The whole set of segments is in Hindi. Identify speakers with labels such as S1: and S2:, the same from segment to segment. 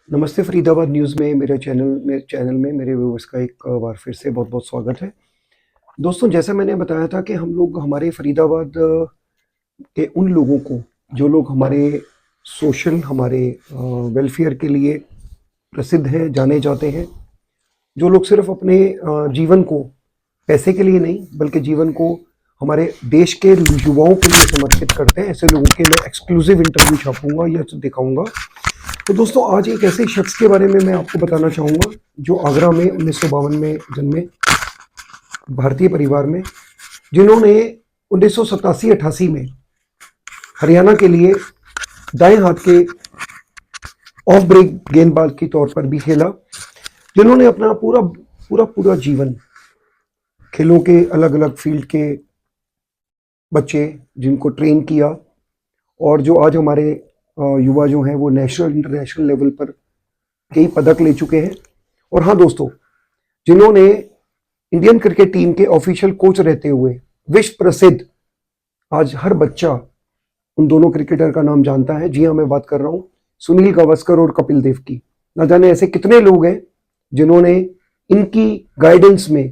S1: नमस्ते फरीदाबाद न्यूज़ में मेरे चैनल में मेरे व्यूअर्स का एक बार फिर से बहुत बहुत स्वागत है। दोस्तों, जैसा मैंने बताया था कि हम लोग हमारे फरीदाबाद के उन लोगों को, जो लोग हमारे सोशल, हमारे वेलफेयर के लिए प्रसिद्ध हैं, जाने जाते हैं, जो लोग सिर्फ अपने जीवन को पैसे के लिए नहीं बल्कि जीवन को हमारे देश के युवाओं के लिए समर्पित करते हैं, ऐसे लोगों के मैं एक्सक्लूसिव इंटरव्यू छापूंगा या दिखाऊंगा। तो दोस्तों, आज एक ऐसे शख्स के बारे में मैं आपको बताना चाहूँगा जो आगरा में 1952 में जन्मे, भारतीय परिवार में, जिन्होंने 1987-88 में हरियाणा के लिए दाएं हाथ के ऑफ ब्रेक गेंदबाज के तौर पर भी खेला, जिन्होंने अपना पूरा पूरा पूरा जीवन खेलों के अलग अलग फील्ड के बच्चे जिनको ट्रेन किया, और जो आज हमारे युवा जो हैं वो नेशनल इंटरनेशनल लेवल पर कई पदक ले चुके हैं। और हाँ दोस्तों, जिन्होंने इंडियन क्रिकेट टीम के ऑफिशियल कोच रहते हुए विश्व प्रसिद्ध, आज हर बच्चा उन दोनों क्रिकेटर का नाम जानता है। जी हाँ, मैं बात कर रहा हूँ सुनील गावस्कर और कपिल देव की। ना जाने ऐसे कितने लोग हैं जिन्होंने इनकी गाइडेंस में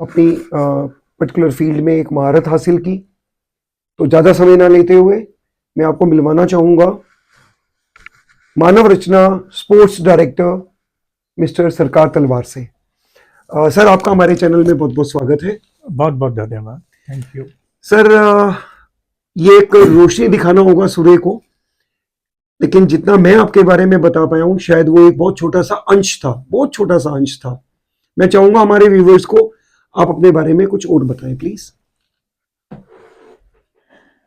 S1: अपनी पर्टिकुलर फील्ड में एक महारत हासिल की। तो ज़्यादा समय ना लेते हुए मैं आपको मिलवाना चाहूँगा मानव रचना स्पोर्ट्स डायरेक्टर मिस्टर सरकार तलवार से। सर, आपका हमारे चैनल में बहुत बहुत स्वागत है।
S2: बहुत बहुत धन्यवाद, थैंक यू।
S1: सर, ये एक रोशनी दिखाना होगा सूर्य को, लेकिन जितना मैं आपके बारे में बता पाया हूँ शायद वो एक बहुत छोटा सा अंश था, बहुत छोटा सा अंश था। मैं चाहूंगा हमारे व्यूवर्स को आप अपने बारे में कुछ और बताएं प्लीज।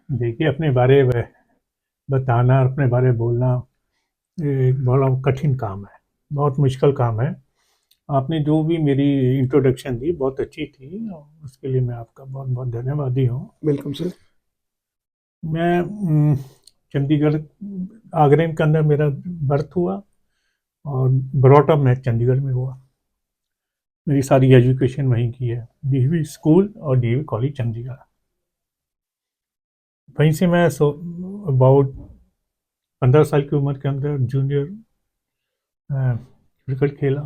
S2: देखिए, अपने बारे में बताना, अपने बारे में बोलना एक बड़ा कठिन काम है, बहुत मुश्किल काम है। आपने जो भी मेरी इंट्रोडक्शन दी बहुत अच्छी थी, और उसके लिए मैं आपका बहुत बहुत धन्यवादी हूँ।
S1: Welcome sir.
S2: मैं चंडीगढ़, आगरे के अंदर मेरा बर्थ हुआ और ब्रॉटअप मैं चंडीगढ़ में हुआ। मेरी सारी एजुकेशन वहीं की है, डीवी स्कूल और डीवी कॉलेज चंडीगढ़। वहीं से मैं अबाउट 15 साल की उम्र के अंदर जूनियर क्रिकेट खेला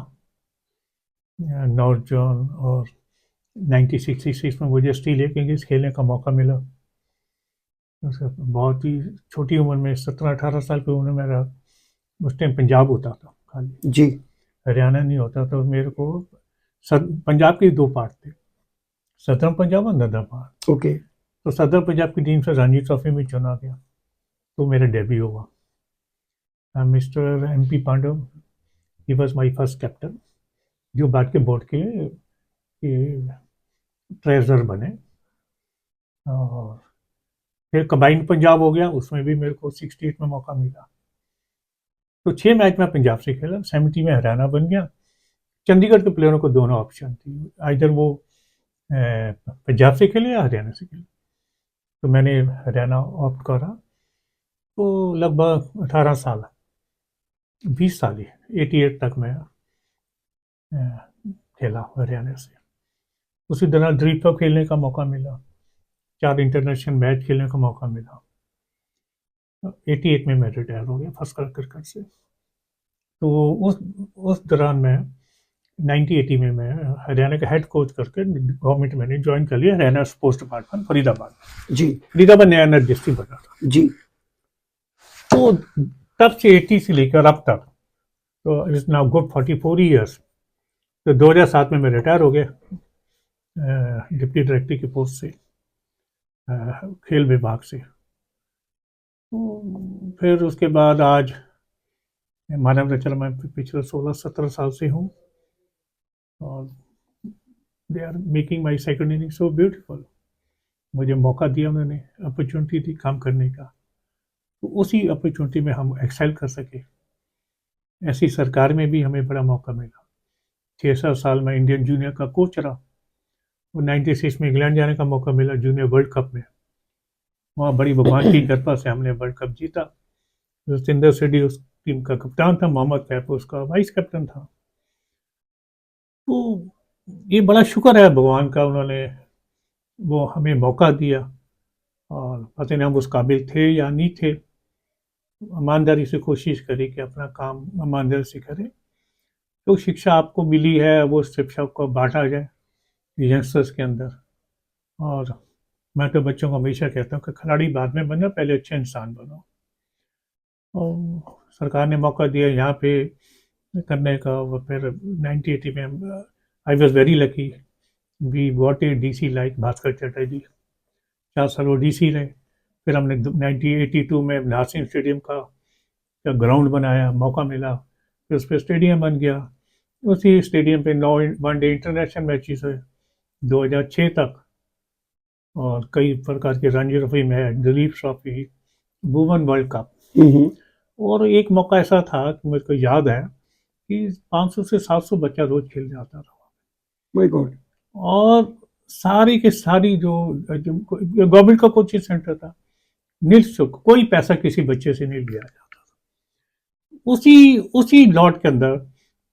S2: नॉर्थ जोन, और 1966 में मुझे ऑस्ट्रेलिया किंग्स खेलने का मौका मिला। बहुत ही छोटी उम्र में, 17-18 साल की उम्र में मेरा, उस टाइम पंजाब होता था खाली,
S1: जी।
S2: हरियाणा नहीं होता। तो मेरे को पंजाब के 2 पार्ट थे, सदर्न पंजाब और नदर पार्ट।
S1: ओके।
S2: तो सदर्न पंजाब की टीम से रणजी ट्रॉफी में चुना गया, तो मेरा डेब्यू हुआ। Mister MP Pandav, he was my first captain, जो बाद के बोर्ड के ट्रेजर बने। और फिर कंबाइंड पंजाब हो गया, उसमें भी मेरे को 68 में मौका मिला। तो 6 मैच में पंजाब से खेला, 70 में हरियाणा बन गया। चंडीगढ़ के प्लेयरों को दोनों ऑप्शन थी, इधर वो पंजाब से खेले या हरियाणा से खेले। तो मैंने हरियाणा ऑप्ट करा। तो लगभग 18 साल, 20 साल ही, 88 तक मैं खेला हरियाणा से। उसी दौरान ड्रीप कप खेलने का मौका मिला, 4 इंटरनेशनल मैच खेलने का मौका मिला। 88 में मैं रिटायर हो गया फर्स्ट क्लास क्रिकेट से। तो उस दौरान मैं 1980 में मैं हरियाणा का हेड कोच करके गवर्नमेंट मैंने ज्वाइन कर लिया, हरियाणा स्पोर्ट्स डिपार्टमेंट फरीदाबाद।
S1: जी।
S2: फरीदाबाद नया नया डिस्ट्रिक्ट बना था।
S1: जी।
S2: तो तब से 80 से लेकर अब तक, तो इट्स नाउ गुड 44 ईयर्स। तो 2007 में मैं रिटायर हो गया डिप्टी डायरेक्टर की पोस्ट से, खेल विभाग से। फिर उसके बाद आज मानव रचना में पिछले 16-17 साल से हूँ, और they are making my second inning so beautiful. मुझे मौका दिया उन्होंने, अपॉर्चुनिटी थी काम करने का, तो उसी अपॉर्चुनिटी में हम एक्सेल कर सके। ऐसी सरकार में भी हमें बड़ा मौका मिला। 6-7 साल में इंडियन जूनियर का कोच रहा, और 96 में इंग्लैंड जाने का मौका मिला जूनियर वर्ल्ड कप में। वहाँ बड़ी भगवान की कृपा से हमने वर्ल्ड कप जीता। जसविंदर सिद्धि उस टीम का कप्तान था, मोहम्मद कैफ उसका वाइस कैप्टन था। तो ये बड़ा शुक्र है भगवान का, उन्होंने वो हमें मौका दिया, और पता नहीं हम उस काबिल थे या नहीं थे। ईमानदारी से कोशिश करें कि अपना काम ईमानदारी से करें। जो शिक्षा आपको मिली है वो शिक्षा को बांटा जाए यंगस्टर्स के अंदर। और मैं तो बच्चों को हमेशा कहता हूँ कि खिलाड़ी बाद में बनो, पहले अच्छे इंसान बनो। और सरकार ने मौका दिया यहाँ पे करने का। वो फिर 1980 में I was very lucky, we got a DC like Bhaskar Chatterjee. 4 साल वो DC रहे। फिर हमने 1982 में नासिर स्टेडियम का ग्राउंड बनाया, मौका मिला, फिर उस पर स्टेडियम बन गया। उसी स्टेडियम पे 9 1 डे इंटरनेशनल मैचेस हुए 2006 तक। और कई प्रकार के Ranji trophy match, Duleep trophy, women world cup.
S1: हम्म।
S2: और एक मौका ऐसा था कि मेरे को याद है कि 500 से 700 बच्चा रोज खेलने आता था।
S1: My God.
S2: और सारी के सारी जो गवर्नमेंट का कोचिंग सेंटर था, निःशुल्क, कोई पैसा किसी बच्चे से नहीं लिया जाता। उसी उसी लॉट के अंदर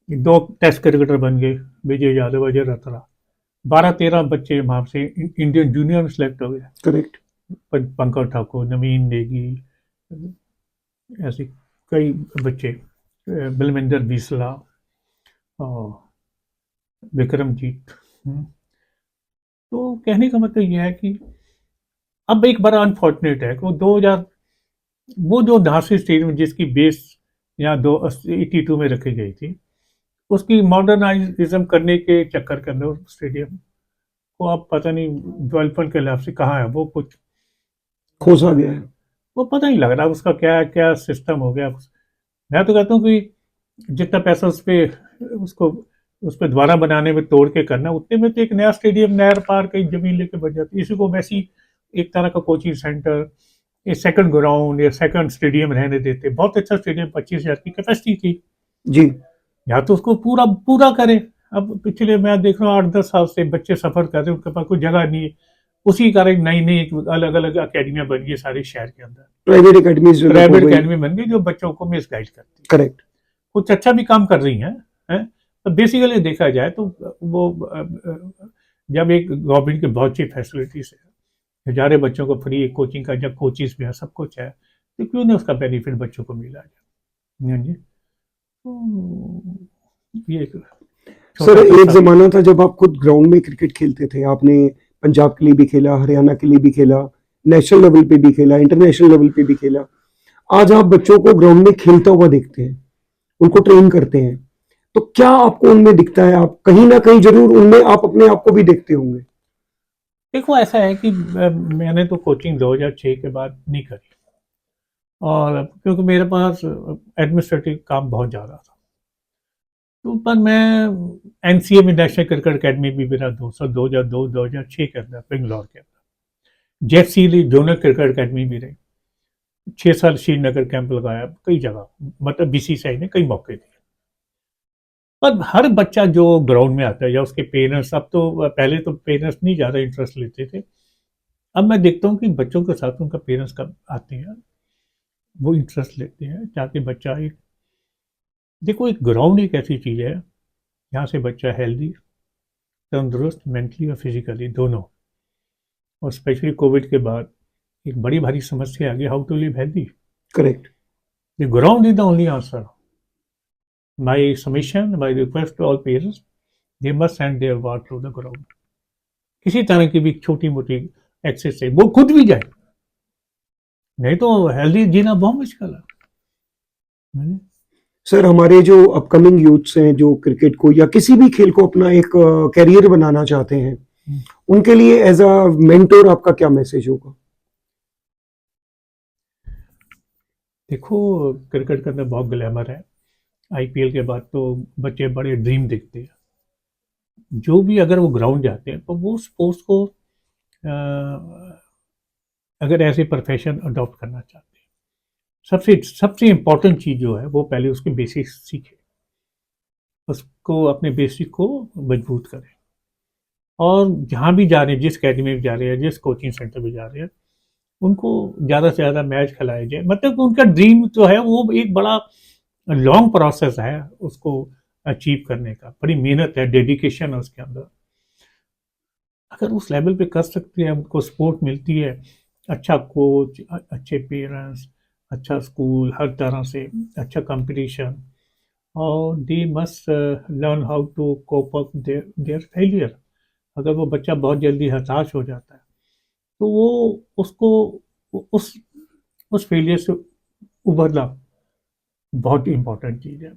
S2: 2 टेस्ट क्रिकेटर बन गए, विजय यादव, अजय रतरा। 12-13 बच्चे वहां से इंडियन जूनियर में सिलेक्ट हो गए।
S1: करेक्ट।
S2: पंकज ठाकुर, नवीन नेगी, ऐसे कई बच्चे, बलविंदर बीसला और विक्रमजीत। तो कहने का मतलब यह है कि अब एक बड़ा अनफॉर्चुनेट है कि वो 2000, वो जो झांसी स्टेडियम जिसकी बेस यहाँ 82 में रखी गई थी, उसकी मॉडर्नाइजेशन करने के चक्कर के अंदर स्टेडियम को अब पता नहीं डेवलपमेंट के लिहाज से कहाँ है वो, कुछ
S1: खोसा गया है।
S2: वो पता नहीं लग रहा उसका क्या क्या सिस्टम हो गया। मैं तो कहता हूँ कि जितना पैसा उसको उस पर दोबारा बनाने में तोड़ के करना, उतने में तो एक नया स्टेडियम, नहर पार कहीं जमीन लेके बन जाती। इसी को वैसी एक तरह का कोचिंग सेंटर, एक सेकंड ग्राउंड या सेकंड स्टेडियम रहने देते। बहुत अच्छा स्टेडियम, 25,000 की कैपेसिटी थी।
S1: जी।
S2: या तो उसको पूरा पूरा करें। अब पिछले मैं देख रहा हूँ 8-10 साल से बच्चे सफर कर रहे हैं, उनके पास कोई जगह नहीं है। उसी कारण नई नई अलग अलग अकेडमियां बन गई सारे शहर के अंदर।
S1: प्राइवेट एकेडमीज डेवलप हो
S2: प्राइवेट
S1: गई।
S2: अकेडमी बन गई जो बच्चों को मिसगाइड करती है।
S1: करेक्ट।
S2: कुछ अच्छा भी काम कर रही हैं, हैं? तो बेसिकली देखा जाए तो वो जब एक गवर्नमेंट की बहुत अच्छी फैसिलिटीज है, हजारे बच्चों को फ्री कोचिंग का, जब कोचिज भी है, सब कुछ है, तो क्यों नहीं उसका बेनिफिट बच्चों को मिला जाए। हाँ जी। तो ये एक
S1: सर,
S2: छोटा सा
S1: एक
S2: सब।
S1: जमाना था जब आप खुद ग्राउंड में क्रिकेट खेलते थे। आपने पंजाब के लिए भी खेला, हरियाणा के लिए भी खेला, नेशनल लेवल पे भी खेला, इंटरनेशनल लेवल पे भी खेला। आज आप बच्चों को ग्राउंड में खेलता हुआ देखते हैं, उनको ट्रेन करते हैं, तो क्या आपको उनमें दिखता है? आप कहीं ना कहीं जरूर उनमें आप अपने आप को भी देखते होंगे।
S2: देखो ऐसा है कि मैंने तो कोचिंग 2006 के बाद नहीं करी। और क्योंकि मेरे पास एडमिनिस्ट्रेटिव काम बहुत ज़्यादा था, तो पर मैं NCA में, नेशनल क्रिकेट अकेडमी भी मेरा 2002-2006 के अंदर बेंगलोर के अंदर, जेफसी जोनल क्रिकेट अकेडमी भी रही। 6 साल श्रीनगर कैंप लगाया, कई जगह, मतलब BCCI ने कई मौके दिए। पर हर बच्चा जो ग्राउंड में आता है या उसके पेरेंट्स, अब तो पहले तो पेरेंट्स नहीं ज़्यादा इंटरेस्ट लेते थे, अब मैं देखता हूँ कि बच्चों के साथ उनका पेरेंट्स कब आते हैं, वो इंटरेस्ट लेते हैं ताकि बच्चा एक, देखो एक ग्राउंड एक ऐसी चीज़ है यहाँ से बच्चा हेल्दी, तंदुरुस्त, मेंटली और फिजिकली दोनों। और स्पेशली कोविड के बाद एक बड़ी भारी समस्या आ गई, how to live healthy.
S1: Correct.
S2: The ground is the only answer. My submission, my request to all parents, they must send their work through the ground. किसी तरह की भी छोटी मोटी एक्सेस से वो खुद भी जाए, नहीं तो हेल्दी जीना बहुत मुश्किल है।
S1: सर, हमारे जो अपकमिंग यूथ्स हैं जो क्रिकेट को या किसी भी खेल को अपना एक कैरियर बनाना चाहते हैं, उनके लिए एज अ मेंटोर आपका क्या मैसेज होगा?
S2: देखो क्रिकेट के अंदर बहुत ग्लैमर है। IPL के बाद तो बच्चे बड़े ड्रीम देखते हैं। जो भी अगर वो ग्राउंड जाते हैं तो वो स्पोर्ट्स को अगर ऐसे प्रोफेशन अडॉप्ट करना चाहते हैं, सबसे सबसे इम्पोर्टेंट चीज़ जो है वो पहले उसके बेसिक्स सीखे, उसको अपने बेसिक को मजबूत करें। और जहाँ भी जा रहे हैं, जिस अकेडमी में जा रहे हैं, जिस कोचिंग सेंटर में जा रहे हैं, उनको ज़्यादा से ज़्यादा मैच खिलाए जाए। मतलब उनका ड्रीम जो है वो एक बड़ा लॉन्ग प्रोसेस है, उसको अचीव करने का बड़ी मेहनत है, डेडिकेशन है उसके अंदर। अगर उस लेवल पे कर सकते हैं, उनको सपोर्ट मिलती है, अच्छा कोच, अच्छे पेरेंट्स, अच्छा स्कूल, हर तरह से अच्छा कंपटीशन, और they must learn how to cope up their failure. अगर वो बच्चा बहुत जल्दी हताश हो जाता है तो वो उसको उस उस फेलियर से उभरना बहुत इंपॉर्टेंट चीज़ है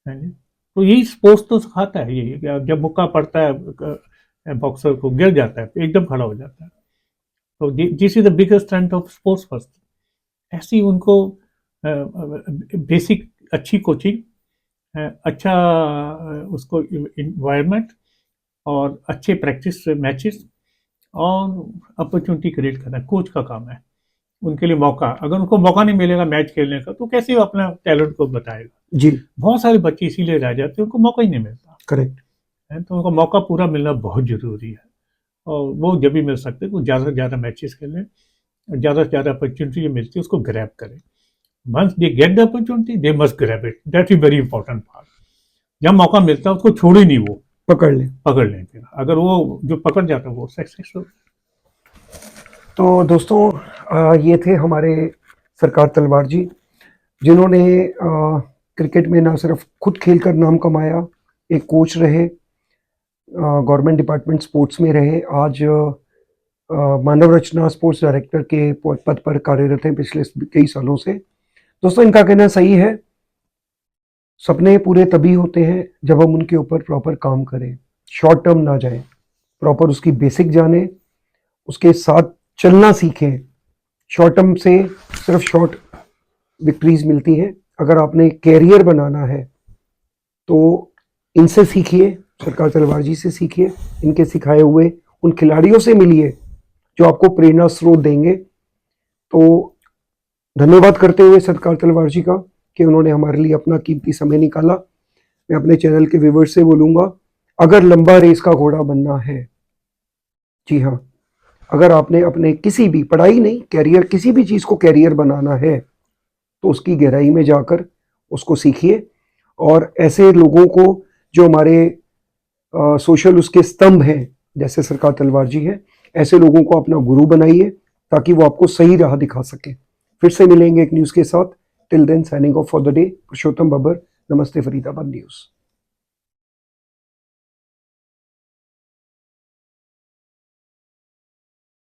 S2: नहीं? तो यही स्पोर्ट्स तो सिखाता है, यही कि जब मौका पड़ता है बॉक्सर को, गिर जाता है तो एकदम खड़ा हो जाता है। तो this is the biggest strength of sports person. ऐसी उनको बेसिक अच्छी कोचिंग, अच्छा उसको इन्वायरमेंट, और अच्छे प्रैक्टिस मैचेस, और अपॉर्चुनिटी क्रिएट करना कोच का काम है। उनके लिए मौका, अगर उनको मौका नहीं मिलेगा मैच खेलने का तो कैसे वो अपना टैलेंट को बताएगा।
S1: जी।
S2: बहुत सारे बच्चे इसीलिए रह जाते हैं, उनको मौका ही नहीं मिलता
S1: करेक्ट।
S2: है। तो उनको मौका पूरा मिलना बहुत जरूरी है, और वो जब भी मिल सकते हैं तो ज़्यादा से ज़्यादा मैचेस खेलें, ज़्यादा से ज़्यादा अपॉर्चुनिटी जो मिलती है उसको ग्रैब करें। Once they get the opportunity they must grab it, that is very important part. जब मौका मिलता है उसको छोड़े नहीं, वो
S1: पकड़ लें।
S2: पकड़ लें। फिर अगर वो जो पकड़ जाता है वो सक्सेसफुल।
S1: तो दोस्तों ये थे हमारे सरकार तलवार जी, जिन्होंने क्रिकेट में ना सिर्फ खुद खेलकर नाम कमाया, एक कोच रहे, गवर्नमेंट डिपार्टमेंट स्पोर्ट्स में रहे, आज मानव रचना स्पोर्ट्स डायरेक्टर के पद पर कार्यरत हैं पिछले कई सालों से। दोस्तों इनका कहना सही है, सपने पूरे तभी होते हैं जब हम उनके ऊपर प्रॉपर काम करें, शॉर्ट टर्म ना जाएं, प्रॉपर उसकी बेसिक जानें, उसके साथ चलना सीखें। शॉर्ट टर्म से सिर्फ शॉर्ट विक्ट्रीज मिलती हैं। अगर आपने कैरियर बनाना है तो इनसे सीखिए, सरकार तलवार जी से सीखिए, इनके सिखाए हुए उन खिलाड़ियों से मिलिए जो आपको प्रेरणा स्रोत देंगे। तो धन्यवाद करते हुए सरकार तलवार जी का कि उन्होंने हमारे लिए अपना कीमती समय निकाला। मैं अपने चैनल के व्यूअर्स से बोलूँगा, अगर लंबा रेस का घोड़ा बनना है, जी हाँ, अगर आपने अपने किसी भी पढ़ाई नहीं, कैरियर, किसी भी चीज़ को कैरियर बनाना है तो उसकी गहराई में जाकर उसको सीखिए। और ऐसे लोगों को जो हमारे सोशल उसके स्तंभ हैं, जैसे सरकार तलवार जी हैं, ऐसे लोगों को अपना गुरु बनाइए ताकि वो आपको सही राह दिखा सके। फिर से मिलेंगे एक न्यूज़ के साथ। Till then signing off for the day, Purushottam Babbar. नमस्ते फरीदाबाद न्यूज़।